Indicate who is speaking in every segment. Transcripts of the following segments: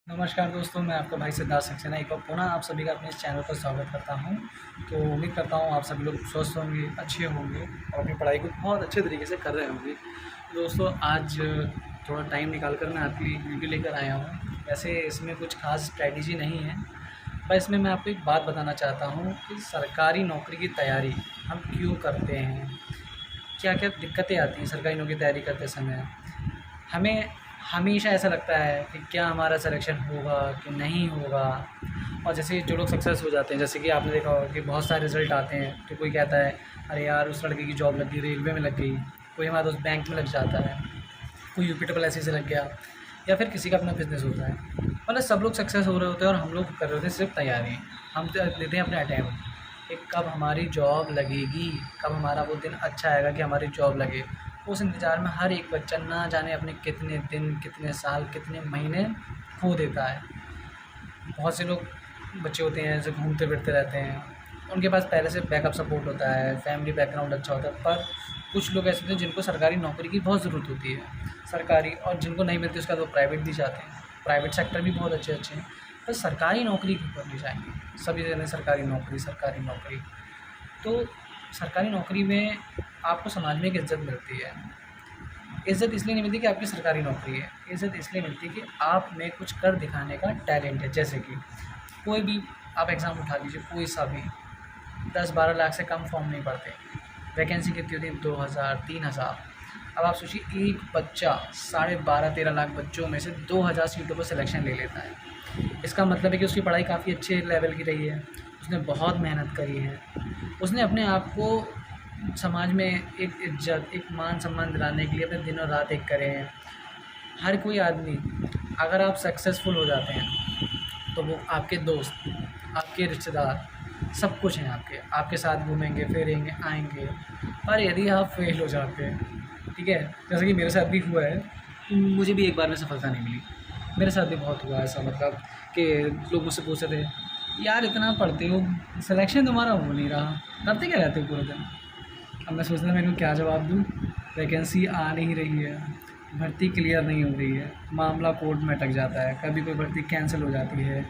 Speaker 1: नमस्कार दोस्तों, मैं आपका भाई सिद्धार्थ सक्सेना एक बार पुनः आप सभी का अपने इस चैनल पर स्वागत करता हूं। तो उम्मीद करता हूं आप सभी लोग स्वस्थ होंगे, अच्छे होंगे और अपनी पढ़ाई को बहुत अच्छे तरीके से कर रहे होंगे। दोस्तों, आज थोड़ा टाइम निकाल कर मैं आपके लिए एक वीडियो लेकर आया हूं। वैसे इसमें कुछ खास स्ट्रैटेजी नहीं है, पर इसमें मैं आपको एक बात बताना चाहता हूँ कि सरकारी नौकरी की तैयारी हम क्यों करते हैं, क्या क्या दिक्कतें आती हैं सरकारी नौकरी की तैयारी करते समय। हमें हमेशा ऐसा लगता है कि क्या हमारा सिलेक्शन होगा कि नहीं होगा। और जैसे जो लोग सक्सेस हो जाते हैं, जैसे कि आपने देखा होगा कि बहुत सारे रिज़ल्ट आते हैं, तो कोई कहता है अरे यार उस लड़के की जॉब लग गई, रेलवे में लग गई, कोई हमारा दोस्त बैंक में लग जाता है, कोई यूपी ट्रिपल एस सी से लग गया, या फिर किसी का अपना बिजनेस होता है। मतलब सब लोग सक्सेस हो रहे होते हैं और हम लोग कर रहे होते हैं सिर्फ तैयारी। हम तो देते हैं अपने अटैम्प्ट कि कब हमारी जॉब लगेगी, कब हमारा वो दिन अच्छा आएगा कि हमारी जॉब लगे। उस इंतज़ार में हर एक बच्चा ना जाने अपने कितने दिन, कितने साल, कितने महीने खो देता है। बहुत से लोग बच्चे होते हैं जो घूमते फिरते रहते हैं, उनके पास पहले से बैकअप सपोर्ट होता है, फैमिली बैकग्राउंड अच्छा होता है, पर कुछ लोग ऐसे होते हैं जिनको सरकारी नौकरी की बहुत ज़रूरत होती है। सरकारी और जिनको नहीं मिलती उसका तो प्राइवेट भी जाते हैं, प्राइवेट सेक्टर भी बहुत अच्छे अच्छे हैं, पर सरकारी नौकरी के ऊपर नहीं जाएंगे। सभी जगह सरकारी नौकरी, सरकारी नौकरी। तो सरकारी नौकरी में आपको समाज में एक इज़्ज़त मिलती है। इज़्ज़त इसलिए नहीं मिलती कि आपकी सरकारी नौकरी है, इज़्ज़त इसलिए मिलती है कि आप में कुछ कर दिखाने का टैलेंट है। जैसे कि कोई भी आप एग्ज़ाम उठा लीजिए, कोई सा भी 10-12 लाख से कम फॉर्म नहीं पड़ते। वैकेंसी कितनी होती है? 2000, 3000। अब आप सोचिए एक बच्चा 12.5-13 लाख बच्चों में से 2000 सीटों पर सिलेक्शन ले लेता है। इसका मतलब है कि उसकी पढ़ाई काफ़ी अच्छे लेवल की रही है, उसने बहुत मेहनत करी है, उसने अपने आप को समाज में एक इज्जत, एक मान सम्मान दिलाने के लिए अपने दिनों रात एक करे हैं। हर कोई आदमी, अगर आप सक्सेसफुल हो जाते हैं तो वो आपके दोस्त, आपके रिश्तेदार, सब कुछ हैं आपके साथ घूमेंगे फिरेंगे आएंगे। पर यदि आप फेल हो जाते हैं, ठीक है, जैसे कि मेरे साथ भी हुआ है, मुझे भी एक बार में सफलता नहीं मिली। मेरे साथ भी बहुत हुआ ऐसा, मतलब कि लोग मुझसे पूछते थे यार इतना पढ़ते हो, सिलेक्शन तुम्हारा हो नहीं रहा, करते क्या रहते हो पूरे दिन। अब मैं सोचता था मैं इनको क्या जवाब दूँ। वैकेंसी आ नहीं रही है, भर्ती क्लियर नहीं हो रही है, मामला कोर्ट में अटक जाता है, कभी कोई भर्ती कैंसिल हो जाती है,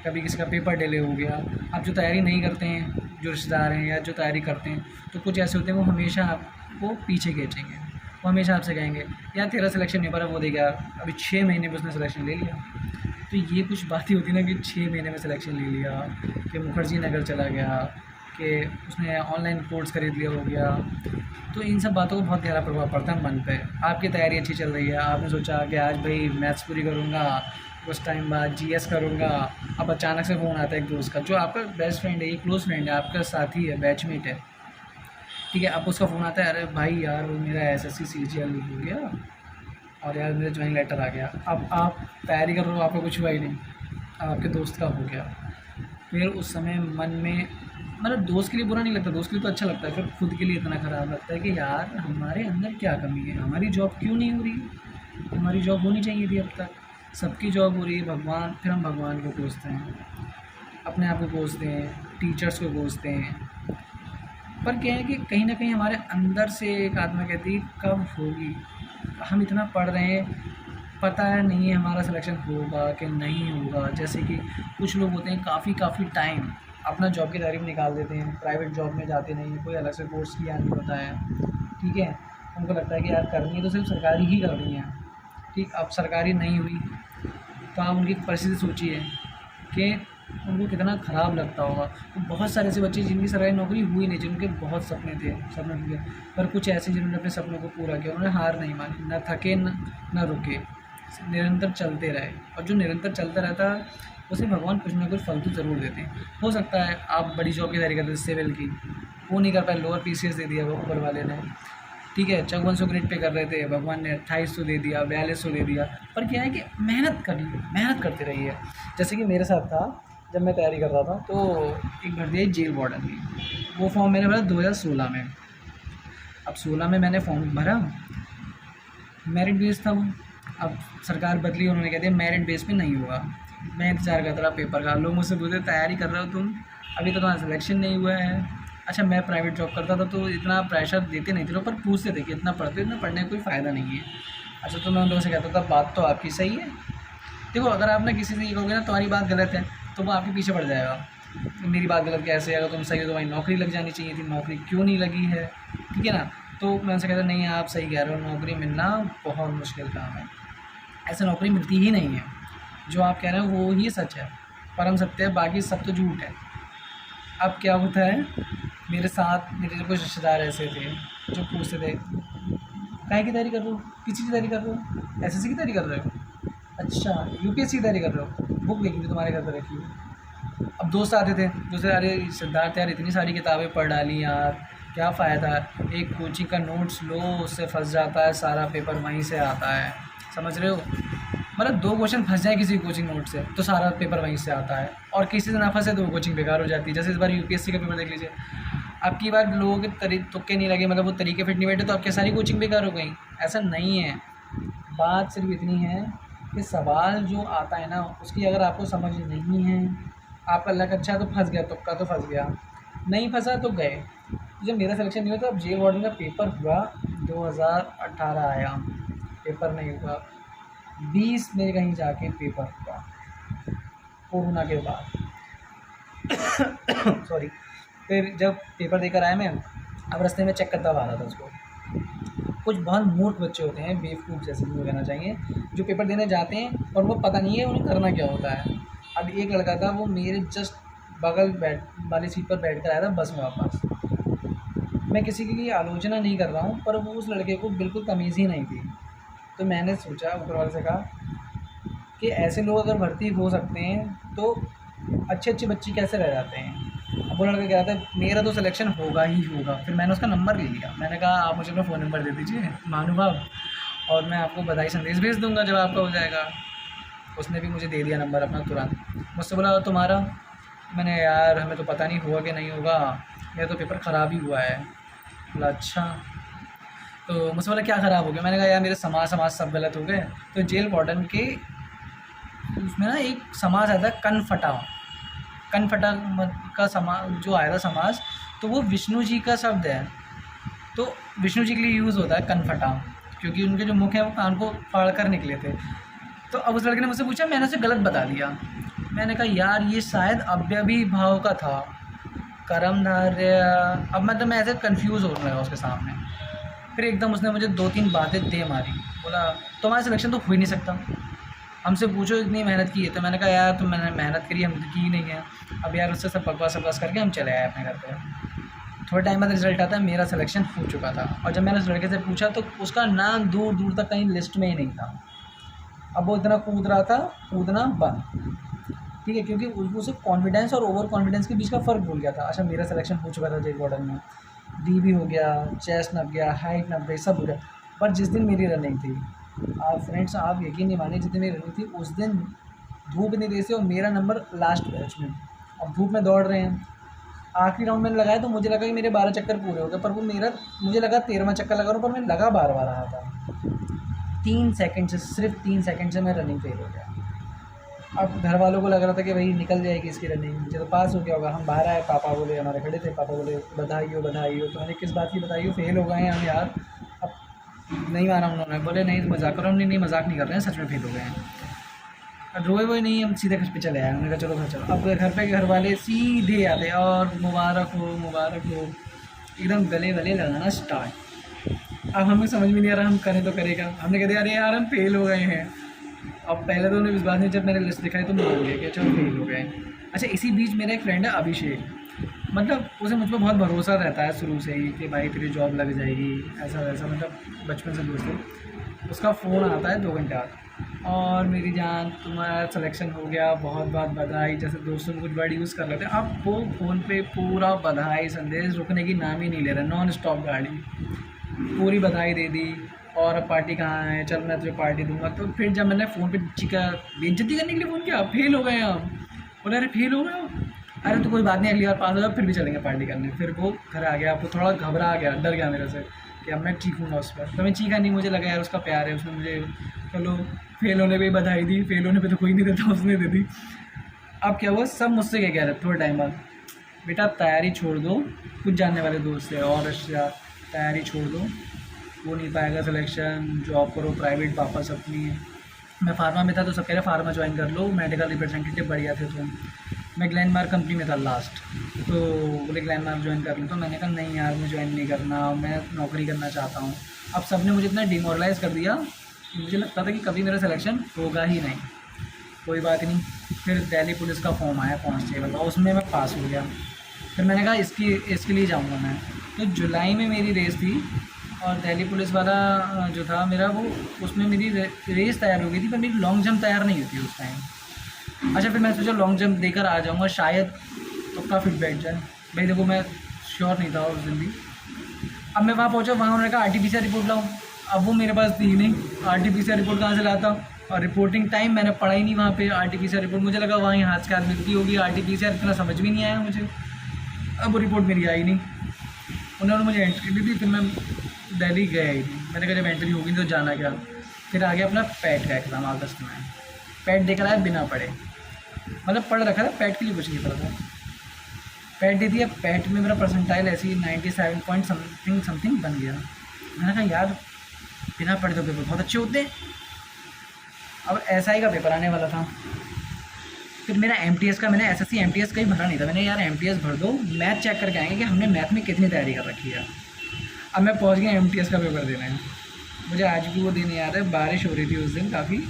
Speaker 1: कभी किसी का पेपर डिले हो गया। अब जो तैयारी नहीं करते हैं, जो रिश्तेदार हैं या जो तैयारी करते हैं, तो कुछ ऐसे होते हैं वो हमेशा आपको पीछे खींचेंगे। वो हमेशा आपसे कहेंगे यार तेरा सिलेक्शन नहीं हो पा रहा, वो देगा अभी 6 महीने में उसने सिलेक्शन ले लिया। तो ये कुछ बातें होती ना कि 6 महीने में सिलेक्शन ले लिया, कि मुखर्जी नगर चला गया, कि उसने ऑनलाइन कोर्स खरीद लिया हो गया। तो इन सब बातों का बहुत गहरा प्रभाव पड़ता है मन पे। आपकी तैयारी अच्छी चल रही है, आपने सोचा कि आज भाई मैथ्स पूरी करूँगा, कुछ टाइम बाद जीएस करूँगा। अब अचानक से फ़ोन आता है एक दोस्त का, जो आपका बेस्ट फ्रेंड है, ये क्लोज़ फ्रेंड है, आपका साथी है, बैचमेट है, ठीक है। अब उसका फ़ोन आता है, अरे भाई यार वो मेरा एसएससी सीजीएल हो गया और यार मेरा ज्वाइनिंग लेटर आ गया। अब आप तैयारी कर रहे हो, आपका कुछ हुआ ही नहीं, अब आपके दोस्त का हो गया। फिर उस समय मन में, मतलब दोस्त के लिए बुरा नहीं लगता, दोस्त के लिए तो अच्छा लगता है, फिर खुद के लिए इतना ख़राब लगता है कि यार हमारे अंदर क्या कमी है, हमारी जॉब क्यों नहीं हो रही, हमारी जॉब होनी चाहिए थी अब तक, सबकी जॉब हो रही है। भगवान, फिर हम भगवान को कोसते हैं, अपने आप को कोसते हैं, टीचर्स को कोसते हैं। पर क्या है कि कहीं ना कहीं हमारे अंदर से एक आत्मा कहती है कब होगी। हम इतना पढ़ रहे हैं, पता है नहीं है हमारा सिलेक्शन होगा कि नहीं होगा। जैसे कि कुछ लोग होते हैं काफ़ी टाइम अपना जॉब की तैयारी में निकाल देते हैं, प्राइवेट जॉब में जाते नहीं, कोई अलग से कोर्स किया नहीं होता है, ठीक है। उनको लगता है कि यार करनी है तो सिर्फ सरकारी ही करनी है, ठीक। अब सरकारी नहीं हुई तो आप उनकी परिस्थिति सोचिए कि उनको कितना ख़राब लगता होगा। तो बहुत सारे ऐसे बच्चे जिनकी सरकारी नौकरी हुई नहीं, जिनके बहुत सपने थे, सपने पूरे, पर कुछ ऐसे जिन्होंने अपने सपनों को पूरा किया, उन्होंने हार नहीं मानी, न थके न रुके, निरंतर चलते रहे। और जो निरंतर चलता रहता है उसे भगवान कुछ ना कुछ फल तो ज़रूर देते हैं। हो सकता है आप बड़ी जॉब की तैयारी करते थे सिविल की, वो नहीं कर पाए, लोअर पीसीएस दे दिया वो ऊपर वाले ने, ठीक है। 5400 ग्रेड पे कर रहे थे, भगवान ने 2800 दे दिया, 4200 दे दिया। पर क्या है कि मेहनत करिए, मेहनत करते रहिए। जैसे कि मेरे साथ था, जब मैं तैयारी कर रहा था तो एक भर्ती आई जेल वार्डन की, वो फॉर्म मैंने भरा 2016 में। अब 16 में मैंने फॉर्म भरा, मेरिट बेस था वो। अब सरकार बदली, उन्होंने कह दिया मेरिट बेस पे नहीं होगा। मैं इंतज़ार करता रहा पेपर का, लोग मुझसे पूछते तैयारी कर रहे हो तुम, अभी तो तुम्हारा सिलेक्शन नहीं हुआ है। अच्छा, मैं प्राइवेट जॉब करता था तो इतना प्रेशर देते नहीं थे लोग, पर पूछते थे कि इतना पढ़ते हो, इतना पढ़ने का कोई फ़ायदा नहीं है। अच्छा, तो मैं उन लोगों से कहता था बात तो आपकी सही है, देखो अगर आप ना किसी से ये कहोगे ना तुम्हारी बात गलत है तो वो आपके पीछे पड़ जाएगा, तो मेरी बात गलत कैसे है, अगर तुम सही हो तो भाई नौकरी लग जानी चाहिए थी, नौकरी क्यों नहीं लगी है, ठीक है ना। तो मैं उनसे कहता नहीं आप सही कह रहे हो, नौकरी मिलना बहुत मुश्किल काम है, ऐसे नौकरी मिलती ही नहीं है, जो आप कह रहे हो वो ही सच है, परम सत्य है, बाकी सब तो झूठ है। अब क्या होता है, मेरे साथ मेरे जो कुछ रिश्तेदार ऐसे थे जो पूछते थे काहे की तैयारी कर रहे हो, किसी की तैयारी कर रहे हो, एसएससी की तैयारी कर रहे हो, अच्छा यूपीएससी की तैयारी कर रहे हो, बुक देखी थी तुम्हारे घर पर रखी हुई। अब दोस्त आते थे, दूसरे अरे सिद्धार्थ यार इतनी सारी किताबें पढ़ डाली यार, क्या फ़ायदा, एक कोचिंग का नोट्स लो उससे फंस जाता है, सारा पेपर वहीं से आता है, समझ रहे हो, मतलब 2 क्वेश्चन फंस जाए किसी कोचिंग नोट से तो सारा पेपर वहीं से आता है, और किसी से ना फंसे तो वो कोचिंग बेकार हो जाती है। जैसे इस बार यूपीएससी का पेपर देख लीजिए, अब की बार लोगों के तुक्के नहीं लगे, मतलब वो तरीके फिट नहीं बैठे तो आपकी सारी कोचिंग बेकार हो गई, ऐसा नहीं है। बात सिर्फ इतनी है कि सवाल जो आता है ना उसकी अगर आपको समझ नहीं है, आपका लक अच्छा है तो फंस गया, तुक्का तो फंस गया, नहीं फंसा तो गए। जब मेरा सिलेक्शन नहीं हुआ तो अब जेल वार्डन का पेपर हुआ 2018 आया, पेपर नहीं हुआ, 20 में कहीं जाके पेपर हुआ कोरोना के बाद सॉरी। फिर जब पेपर देकर आया मैं, अब रास्ते में चेक करता हुआ आ रहा था उसको, कुछ बहुत मूर्ख बच्चे होते हैं, बेवकूफ़ जैसे भी कहना चाहिए, जो पेपर देने जाते हैं और वो पता नहीं है उन्हें करना क्या होता है। अब एक लड़का था वो मेरे जस्ट बगल बैठ वाली सीट पर बैठ कर आया था बस में वापस, मैं किसी की आलोचना नहीं कर रहा हूँ पर वो उस लड़के को बिल्कुल तमीज़ ही नहीं थी। तो मैंने सोचा ऊपर वाले से कहा कि ऐसे लोग अगर भर्ती हो सकते हैं तो अच्छे अच्छे बच्चे कैसे रह जाते हैं। अब वो लड़का कह रहा था मेरा तो सिलेक्शन होगा ही होगा। फिर मैंने उसका नंबर ले लिया, मैंने कहा आप मुझे अपना फ़ोन नंबर दे दीजिए महानुभाव, और मैं आपको बधाई संदेश भेज दूंगा जब आपका हो जाएगा। उसने भी मुझे दे दिया नंबर अपना तुरंत। मुझसे बोला तुम्हारा, मैंने यार हमें तो पता नहीं हुआ कि नहीं होगा, मेरा तो पेपर ख़राब ही हुआ है। बोला अच्छा, तो मुझसे बोला क्या ख़राब हो गया, मैंने कहा यार मेरे समाज सब गलत हो गए। तो जेल वार्डन के उसमें ना एक समाज आया था कनफटा का समाज जो आया था समाज, तो वो विष्णु जी का शब्द है, तो विष्णु जी के लिए यूज़ होता है कनफटा, क्योंकि उनके जो मुख हैं वो कान को फाड़ कर निकले थे। तो अब उस लड़के ने मुझसे पूछा, मैंने उसे गलत बता दिया। मैंने कहा यार ये शायद अव्यभी भाव का था, कर्मधारय। अब मतलब मैं ऐसे कन्फ्यूज़ हो रहा उसके सामने। फिर एकदम उसने मुझे 2-3 बातें दे मारी, बोला तुम्हारा सिलेक्शन तो हो ही नहीं सकता, हमसे पूछो इतनी मेहनत की है। तो मैंने कहा यार तुम मैंने मेहनत करी, हम तो की ही नहीं है। अब यार उससे सब बकवास करके हम चले आए अपने घर पे। थोड़े टाइम बाद रिजल्ट आता है, मेरा सिलेक्शन हो चुका था, और जब मैंने उस लड़के से पूछा तो उसका नाम दूर दूर तक कहीं लिस्ट में ही नहीं था। अब वो इतना कूद रहा था, कूदना बंद, ठीक है, क्योंकि उसे कॉन्फिडेंस और ओवर कॉन्फिडेंस के बीच का फ़र्क भूल गया था। अच्छा मेरा सिलेक्शन हो चुका था जेल वार्डन में, डी भी हो गया, चेस्ट नप गया, हाइट नप गई, सब हो गया। पर जिस दिन मेरी रनिंग थी, आप फ्रेंड्स आप यकीन नहीं मानिए, जिस दिन मेरी रनिंग थी उस दिन धूप इतनी तेज़ थी और मेरा नंबर लास्ट बैच में। अब धूप में दौड़ रहे हैं, आखिरी राउंड मैंने लगाया तो मुझे लगा कि मेरे 12 चक्कर पूरे हो गए, पर वो मेरा मुझे लगा 13वां चक्कर लगा रहा हूँ, पर मैं लगा 12 रहा था। 3 सेकंड से, सिर्फ 3 सेकंड से मैं रनिंग फेल हो गया। अब घर वालों को लग रहा था कि भाई निकल जाएगी इसकी रनिंग, मुझे तो पास हो गया होगा। हम बाहर आए, पापा बोले, हमारे खड़े थे, पापा बोले बधाई हो बधाई हो। तो मैंने किस बात की बधाई हो, फेल हो गए हैं हम यार। अब नहीं माना उन्होंने, बोले नहीं मजाक करो, नहीं मजाक नहीं कर रहे हैं, सच में फेल हो गए हैं। रोए वोए नहीं, हम सीधे घर पे चले आए। उन्होंने कहा चलो घर चलो। अब घर पे घर वाले सीधे आते और मुबारक हो, एकदम गले वले लगाना स्टार्ट। अब हमें समझ में नहीं आ रहा हम करें तो करेगा। हमने कह दिया अरे यार हम फेल हो गए हैं। अब पहले तो उन्हें विश्वास नहीं, जब मैंने लिस्ट दिखाई तो मान लिया कि अच्छा फेल हो गए। अच्छा इसी बीच मेरा एक फ्रेंड है अभिषेक, मतलब उसे मुझ पर बहुत भरोसा रहता है शुरू से ही कि भाई तेरी जॉब लग जाएगी, ऐसा वैसा, मतलब बचपन से दोस्त है। उसका फ़ोन आता है 2 घंटे बाद, और मेरी जान तुम्हारा सिलेक्शन हो गया, बहुत बहुत बधाई। जैसे दोस्तों कुछ वर्ड यूज़ कर लेते हैं, अब वो फ़ोन पे पूरा बधाई संदेश, रुकने की नाम ही नहीं ले रहा, नॉन स्टॉप गाड़ी, पूरी बधाई दे दी। और अब पार्टी कहाँ है, चल मैं तुझे पार्टी दूंगा। तो फिर जब मैंने फ़ोन पे चिका बेइज्जती करने के लिए फ़ोन किया, फेल हो गए हम, बोले अरे फेल हो गए हो, अरे तो कोई बात नहीं अगली बार पास हो जाओ फिर भी चलेंगे पार्टी करने। फिर वो घर आ गया, वो थोड़ा घबरा गया, डर गया मेरे से कि अब मैं चीखूँगा उस पर। तो मैं चीखा नहीं, मुझे लगा यार उसका प्यार है, उसने मुझे चलो फेल होने पर ही बधाई दी, फेल होने पर तो कोई नहीं देता, उसने दे दी। अब क्या हुआ, सब मुझसे क्या कह रहे थोड़े टाइम बाद, बेटा तैयारी छोड़ दो, कुछ जानने वाले दोस्त है और अच्छा तैयारी छोड़ दो, वो नहीं पाएगा सिलेक्शन, जॉब करो प्राइवेट, वापस अपनी है। मैं फार्मा में था तो सब कह रहे फार्मा ज्वाइन कर लो, मेडिकल रिप्रेजेंटेटिव बढ़िया थे तो। मैं ग्लैनमार्क कंपनी में था लास्ट, तो बोले ग्लैनमार्क ज्वाइन कर लूँ, तो मैंने कहा नहीं यार मुझे ज्वाइन नहीं करना, मैं नौकरी करना चाहता हूँ। अब सब ने मुझे इतना डिमोरलाइज़ कर दिया, मुझे लगता था कि कभी मेरा सिलेक्शन होगा ही नहीं। कोई बात नहीं, फिर दिल्ली पुलिस का फॉर्म आया कांस्टेबल का, उसमें मैं पास हो गया। फिर मैंने कहा इसके लिए जाऊँगा मैं। तो जुलाई में मेरी रेस थी और दिल्ली पुलिस वाला जो था मेरा, वो उसमें मेरी रेस तैयार हो गई थी, पर मेरी लॉन्ग जंप तैयार नहीं होती उस टाइम। अच्छा, फिर मैं सोचा लॉन्ग जंप देकर आ जाऊँगा, शायद तुक्का फिट बैठ जाए। भाई देखो मैं श्योर नहीं था उस दिन भी। अब मैं वहाँ पहुँचा, वहाँ उन्होंने कहा RT-PCR रिपोर्ट लाऊँ। अब वो मेरे पास थी नहीं, RT-PCR रिपोर्ट कहाँ से लाता। और रिपोर्टिंग टाइम मैंने पढ़ा ही नहीं वहाँ पे RT-PCR रिपोर्ट, मुझे लगा वहाँ हाथ के हाथ मिलती होगी RT-PCR, इतना समझ भी नहीं आया मुझे। अब वो रिपोर्ट मेरी आई नहीं, उन्होंने मुझे एंट्री दी थी, फिर मैं दिल्ली गया ही नहीं। मैंने कहा जब एंट्री होगी तो जाना क्या। फिर आ गया अपना पैट का एग्ज़ाम अगस्त में। पैट देकर आया बिना पढ़े, मतलब पढ़ रखा था, पैट के लिए कुछ नहीं पढ़ा था। पैट दे दिया, पैट में मेरा परसेंटाइल ऐसी 97 पॉइंट समथिंग बन गया। मैंने कहा यार बिना पढ़े तो पेपर बहुत अच्छे होते हैं। अब SI का पेपर आने वाला था, फिर मेरा MTS का, मैंने SSC MTS कहीं भरा नहीं था। मैंने यार MTS भर दो, मैथ चेक करके आएंगे कि हमने मैथ में कितनी तैयारी कर रखी है। अब मैं पहुंच गया MTS का पेपर देने। मुझे आज भी वो दिन याद है, बारिश हो रही थी उस दिन काफ़ी,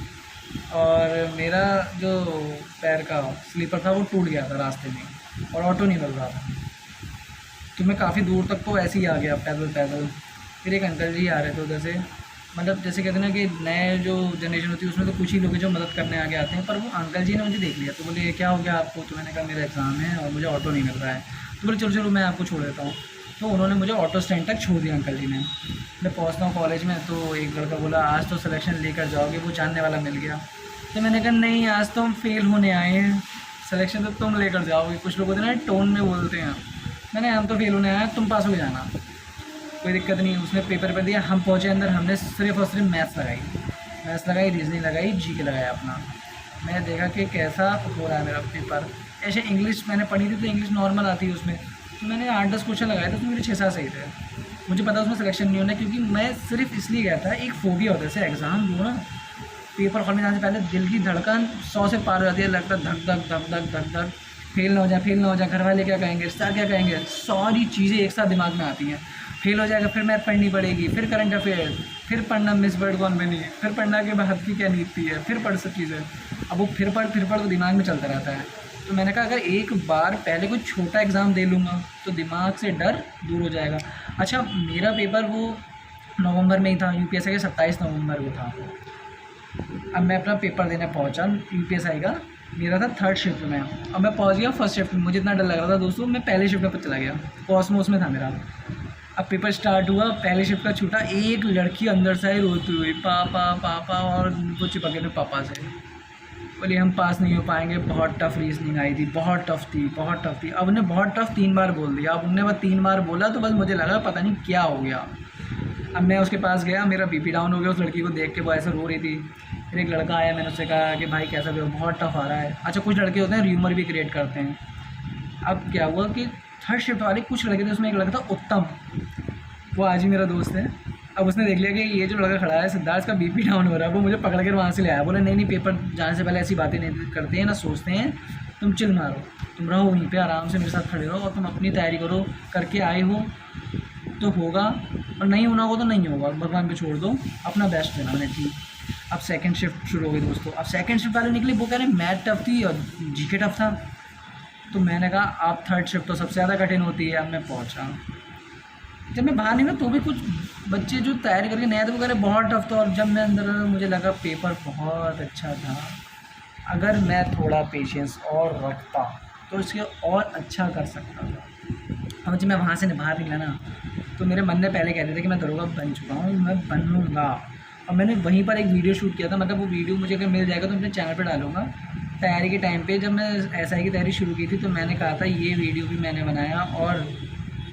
Speaker 1: और मेरा जो पैर का स्लीपर था वो टूट गया था रास्ते में, और ऑटो नहीं मिल रहा था, तो मैं काफ़ी दूर तक तो ऐसे ही आ गया पैदल। फिर एक अंकल जी आ रहे थे उधर से, मतलब जैसे कहते हैं ना कि नए जो जनरेशन होती है उसमें तो कुछ ही लोग जो मदद करने आगे आते हैं, पर वो अंकल जी ने मुझे देख लिया, तो बोले क्या हो गया आपको। तो मैंने कहा मेरा एग्ज़ाम है और मुझे ऑटो नहीं मिल रहा है। तो बोले चलो मैं आपको छोड़ देता हूँ। तो उन्होंने मुझे ऑटो स्टैंड तक छोड़ दिया अंकल जी ने। मैं पहुँचता हूँ कॉलेज में, तो एक लड़का बोला आज तो सिलेक्शन लेकर जाओगे, वो जानने वाला मिल गया। तो मैंने कहा नहीं, आज तो हम फेल होने आए हैं, सिलेक्शन तो तुम लेकर जाओगे। कुछ लोग होते हैं ना टोन में बोलते हैं, मैंने हम तो फेल होने आए हैं, तुम पास हो जाना, कोई दिक्कत नहीं। उसने पेपर पर दिया, हम पहुँचे अंदर, हमने सिर्फ और सिर्फ मैथ्स लगाई, रीजनिंग लगाई, GK लगाया अपना। मैं देखा कि कैसा हो रहा है मेरा पेपर। ऐसे इंग्लिश मैंने पढ़ी थी तो इंग्लिश नॉर्मल आती है उसमें, तो मैंने 8-10 क्वेश्चन लगाए थे, उसमें मेरे 6-7 सही थे। मुझे पता उसमें सिलेक्शन नहीं होना, क्योंकि मैं सिर्फ इसलिए गया था, एक फोबिया होता है जैसे एग्ज़ाम दो ना, पेपर हॉल में जाने से पहले दिल की धड़कन 100 से पार हो जाती है, लगता है धक धक धक धक धक धक, फेल ना हो जाए, घर वाले क्या कहेंगे, सर क्या कहेंगे, सारी चीज़ें एक साथ दिमाग में आती हैं। फेल हो जाएगा, फिर मैथ पढ़नी पड़ेगी, फिर करंट अफेयर, फिर पढ़ना मिस वर्ड कौन बनी, फिर पढ़ना के बाद की क्या नीति है, फिर पढ़ सब चीज़ें। अब वो फिर पढ़ तो दिमाग में चलता रहता है। तो मैंने कहा अगर एक बार पहले कोई छोटा एग्ज़ाम दे लूँगा तो दिमाग से डर दूर हो जाएगा। अच्छा, मेरा पेपर वो नवंबर में ही था, UPSI के 27 नवंबर को था। अब मैं अपना पेपर देने पहुँचा UPSI का, मेरा था 3rd शिफ्ट में। अब मैं पहुँच गया 1st शिफ्ट में, मुझे इतना डर लग रहा था दोस्तों, मैं पहले शिफ्ट में चला गया, कॉस्मोस में था मेरा। अब पेपर स्टार्ट हुआ, पहले शिफ्ट का छूटा, एक लड़की अंदर से आई रोती हुई, पापा पापा, और वो चिपके थे पापा से, बोले हम पास नहीं हो पाएंगे। बहुत टफ रीजनिंग आई थी, बहुत टफ थी। अब उन्हें बहुत टफ 3 बार बोल दिया। अब उनने बस 3 बार बोला तो बस मुझे लगा पता नहीं क्या हो गया। अब मैं उसके पास गया, मेरा BP डाउन हो गया उस लड़की को देख के, वो ऐसे रो रही थी। फिर एक लड़का आया, मैंने उससे कहा कि भाई कैसा भी हो, बहुत टफ आ रहा है। अच्छा, कुछ लड़के होते हैं र्यूमर भी क्रिएट करते हैं। अब क्या हुआ कि 3rd शिफ्ट वाले कुछ लड़के थे, उसमें एक लड़का था उत्तम, वो आज ही मेरा दोस्त है। अब उसने देख लिया कि ये जो लड़का खड़ा है सिद्धार्थ का BP डाउन हो रहा है, वो मुझे पकड़ कर वहाँ से ले आया। बोला नहीं पेपर जाने से पहले ऐसी बातें नहीं करते हैं, ना सोचते हैं, तुम चिल मारो, तुम रहो वहीं पे आराम से मेरे साथ खड़े रहो, और तुम अपनी तैयारी करो, करके आए हो तो होगा, और नहीं होना होगा तो नहीं होगा, भगवान पे छोड़ दो, अपना बेस्ट देना। मैंने ठीक। अब 2nd शिफ्ट शुरू हो गई दोस्तों। अब 2nd शिफ्ट वाले निकली, वो कह रहे मैथ टफ थी और GK टफ था। तो मैंने कहा आप 3rd शिफ्ट तो सबसे ज़्यादा कठिन होती है। अब मैं पहुँचा, जब मैं बाहर नहीं ना तो भी कुछ बच्चे जो तैयारी करके नया थे वो कह रहे बहुत टफ था, और जब मैं अंदर मुझे लगा पेपर बहुत अच्छा था। अगर मैं थोड़ा पेशेंस और रखता तो इसके और अच्छा कर सकता था। अब जब मैं वहाँ से बाहर निकला ना, तो मेरे मन में पहले कहते थे कि मैं दरोगा बन चुका हूँ, मैं बनूँगा। और मैंने वहीं पर एक वीडियो शूट किया था, मतलब वो वीडियो मुझे अगर मिल जाएगा तो अपने चैनल पर डालूँगा। तैयारी के टाइम पे जब मैं SI की तैयारी शुरू की थी तो मैंने कहा था ये वीडियो भी मैंने बनाया, और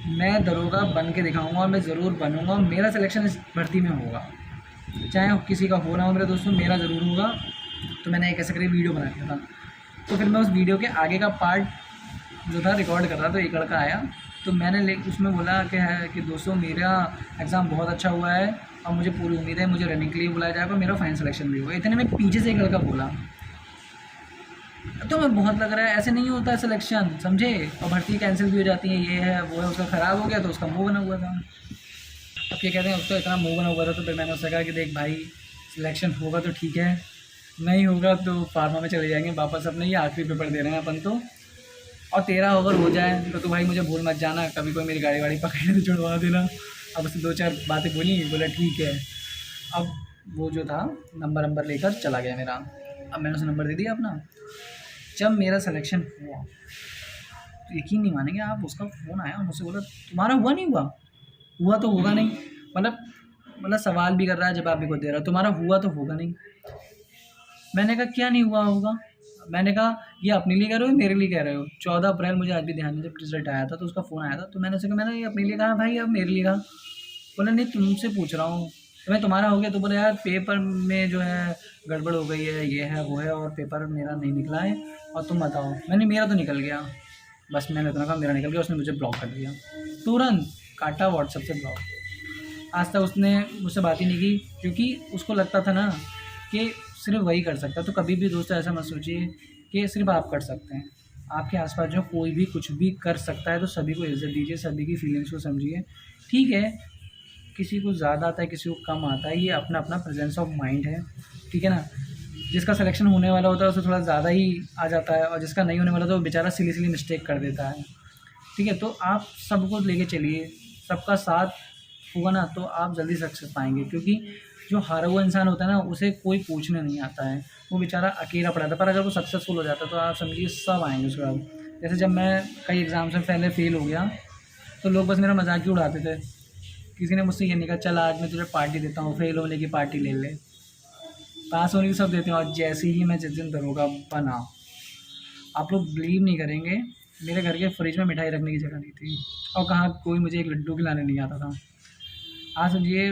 Speaker 1: मैं दरोगा बन के दिखाऊंगा, और मैं ज़रूर बनूंगा, मेरा सिलेक्शन इस भर्ती में होगा, चाहे किसी का हो ना हो मेरे दोस्तों, मेरा ज़रूर होगा। तो मैंने एक ऐसे करके वीडियो बना दिया था। तो फिर मैं उस वीडियो के आगे का पार्ट जो था रिकॉर्ड कर रहा था, तो एक लड़का आया, तो मैंने उसमें बोला कि दोस्तों मेरा एग्ज़ाम बहुत अच्छा हुआ है, और मुझे पूरी उम्मीद है मुझे रनिंग के लिए बुलाया जाएगा, मेरा फाइनल सिलेक्शन भी होगा। इतने में पीछे से एक लड़का बोला, तो मैं बहुत लग रहा है ऐसे नहीं होता सिलेक्शन, समझे, और भर्ती कैंसिल भी हो जाती है, ये है वो है। उसका ख़राब हो गया तो उसका मुँह बना हुआ था। अब क्या कहते हैं, उसका इतना मुँह बना हुआ था, तो फिर मैंने उससे कहा कि देख भाई, सिलेक्शन होगा तो ठीक है, नहीं होगा तो फार्मा में चले जाएंगे वापस अपने, ये आखिरी पेपर दे रहे हैं अपन तो, और तेरा अगर हो जाए तो तू भाई मुझे भूल मत जाना, कभी कोई मेरी गाड़ी वाड़ी पकड़े तो छुड़वा देना। अब उससे 2-4 बातें बोली, बोला ठीक है। अब वो जो था नंबर लेकर चला गया मेरा। अब मैंने उसे नंबर दे दिया अपना। जब मेरा सिलेक्शन हुआ तो यकीन नहीं मानेंगे आप, उसका फ़ोन आया और मुझसे बोला तुम्हारा हुआ नहीं हुआ, हुआ तो होगा नहीं, मतलब सवाल भी कर रहा है, जवाब भी खुद दे रहा है, तुम्हारा हुआ तो होगा नहीं। मैंने कहा क्या नहीं हुआ होगा, मैंने कहा ये अपने लिए कह रहे हो मेरे लिए कह रहे हो। 14 अप्रैल मुझे आज भी ध्यान है, जब रिजल्ट आया था तो उसका फ़ोन आया था, तो मैंने उसे कहा मैंने ये अपने लिए कहा भाई, अब मेरे लिए कहा। बोला नहीं तुमसे पूछ रहा हूँ। तो मैं तुम्हारा हो गया, तो बोला यार पेपर में जो है गड़बड़ हो गई है, ये है वो है, और पेपर मेरा नहीं निकला है, और तुम बताओ। मैंने मेरा तो निकल गया, बस मैंने इतना कहा मेरा निकल गया। उसने मुझे ब्लॉक कर दिया, तुरंत काटा व्हाट्सएप से ब्लॉक। आज तक उसने मुझसे बात ही नहीं की, क्योंकि उसको लगता था ना कि सिर्फ वही कर सकता है। तो कभी भी दोस्तों ऐसा मत सोचिए कि सिर्फ आप कर सकते हैं। आपके आसपास जो कोई भी कुछ भी कर सकता है, तो सभी को इज़्ज़त दीजिए, सभी की फीलिंग्स को समझिए। ठीक है, किसी को ज़्यादा आता है, किसी को कम आता है, ये अपना अपना प्रेजेंस ऑफ माइंड है, ठीक है ना। जिसका सिलेक्शन होने वाला होता है उसे थोड़ा ज़्यादा ही आ जाता है, और जिसका नहीं होने वाला तो वो बेचारा सिली मिस्टेक कर देता है, ठीक है। तो आप सबको लेके चलिए, सबका साथ होगा ना तो आप जल्दी सक्सेस पाएंगे। क्योंकि जो हारा हुआ इंसान होता है ना, उसे कोई पूछने नहीं आता है, वो बेचारा अकेला पड़ा था। पर अगर वो सक्सेसफुल हो जाता है तो आप समझिए सब आएंगे उसके बाद। जैसे जब मैं कई एग्ज़ाम से पहले फ़ेल हो गया तो लोग बस मेरा मजाक ही उड़ाते थे। किसी ने मुझसे ये नहीं कहा चल आज मैं तुझे पार्टी देता हूँ, फेल होने की पार्टी ले ले, पास होने की सब देते हैं। और जैसे ही मैं जिस दिन दरोगा बना, आप लोग बिलीव नहीं करेंगे, मेरे घर के फ्रिज में मिठाई रखने की जगह नहीं थी, और कहाँ कोई मुझे एक लड्डू खिलाने नहीं आता था। आज समझिए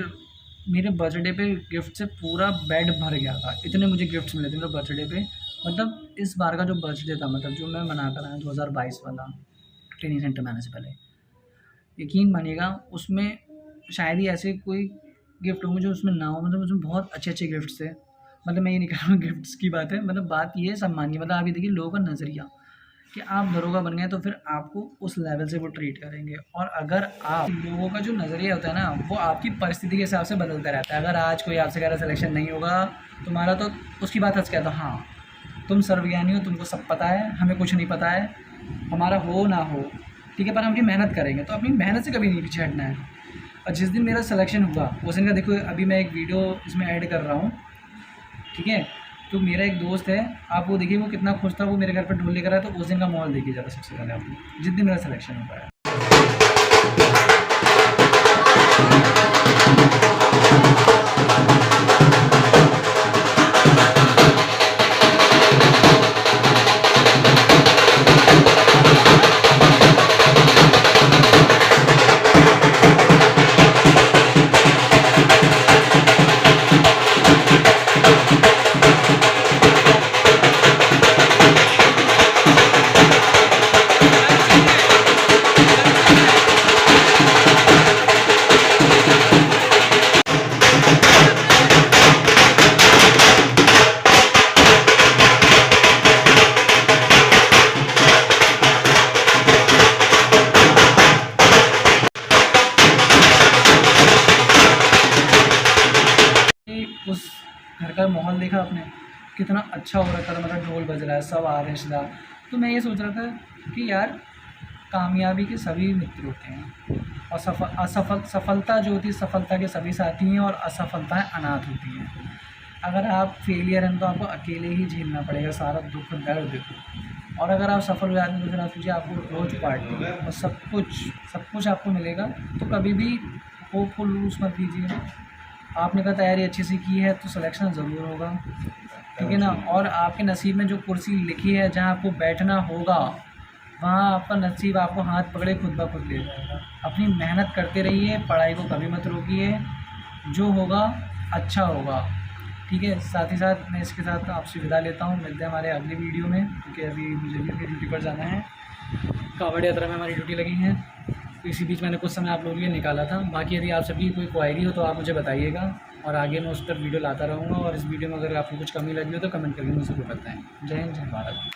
Speaker 1: मेरे बर्थडे पे गिफ्ट से पूरा बेड भर गया था, इतने मुझे गिफ्ट्स मिले थे मेरे बर्थडे पे। मतलब इस बार का जो बर्थडे था, मतलब जो मैं मना कर आया 2022 वाला, ट्रेनिंग सेंटर में आने से पहले, यकीन मानिएगा उसमें शायद ही ऐसे कोई गिफ्ट होंगे जो उसमें ना हो। मतलब उसमें बहुत अच्छे अच्छे गिफ्ट्स थे। मतलब मैं ये नहीं कह रहा हूँ गिफ्ट्स की बात है, मतलब बात ये है सम्मान की। मतलब आप ये देखिए लोगों का नज़रिया कि आप दरोगा बन गए तो फिर आपको उस लेवल से वो ट्रीट करेंगे। और अगर आप लोगों का जो नज़रिया होता है ना, वो आपकी परिस्थिति के हिसाब से बदलता रहता है। अगर आज कोई आपसे कह रहा सिलेक्शन नहीं होगा तुम्हारा, तो उसकी बात हंस कहता हाँ तुम सर्वज्ञानी हो, तुमको सब पता है, हमें कुछ नहीं पता है, हमारा हो ना हो ठीक है, पर हम अपनी मेहनत करेंगे। तो अपनी मेहनत से कभी नहीं पीछे हटना है। और जिस दिन मेरा सिलेक्शन हुआ उस दिन का देखो, अभी मैं एक वीडियो इसमें ऐड कर रहा हूँ, ठीक है। तो मेरा एक दोस्त है, आप वो देखिए वो कितना खुश था, वो मेरे घर पर ढोल लेकर आया। तो उस दिन का माहौल देखिए ज़्यादा सबसे पहले आप, जिस दिन मेरा सिलेक्शन हो पाया। उस घर का माहौल देखा आपने, कितना अच्छा हो रखा था, मतलब ढोल बज रहा है, सब आ रहे हैं रिश्तेदार। तो मैं ये सोच रहा था कि यार कामयाबी के सभी मित्र होते हैं, और सफलता जो होती है, सफलता के सभी साथी हैं, और असफलताएं अनाथ होती हैं। अगर आप फेलियर हैं तो आपको अकेले ही झेलना पड़ेगा सारा दुख दर्द। और अगर आप सफल हो जाते हैं तो फिर आप सोचिए आपको रोज पार्टी और सब कुछ आपको मिलेगा। तो कभी भी होप को लूज मत कीजिए। आपने कहा तैयारी अच्छे से की है तो सिलेक्शन ज़रूर होगा, ठीक है ना। और आपके नसीब में जो कुर्सी लिखी है, जहाँ आपको बैठना होगा, वहाँ आपका नसीब आपको हाथ पकड़े खुद ब खुद ले जाएगा। अपनी मेहनत करते रहिए, पढ़ाई को कभी मत रोकिए, जो होगा अच्छा होगा, ठीक है। साथ ही साथ मैं इसके साथ आपसे विदा लेता हूँ। मिलते हैं हमारे अगली वीडियो में, क्योंकि अभी मुझे भी अपनी ड्यूटी पर जाना है। कावड़ यात्रा में हमारी ड्यूटी लगी है। इसी बीच मैंने कुछ समय आप लोगों के लिए निकाला था। बाकी यदि आप सभी कोई क्वायरी हो तो आप मुझे बताइएगा और आगे मैं उस पर वीडियो लाता रहूँगा। और इस वीडियो में अगर आपको कुछ कमी लगी हो तो कमेंट करके मुझे ज़रूर बताएँ। जय हिंद, जय भारत।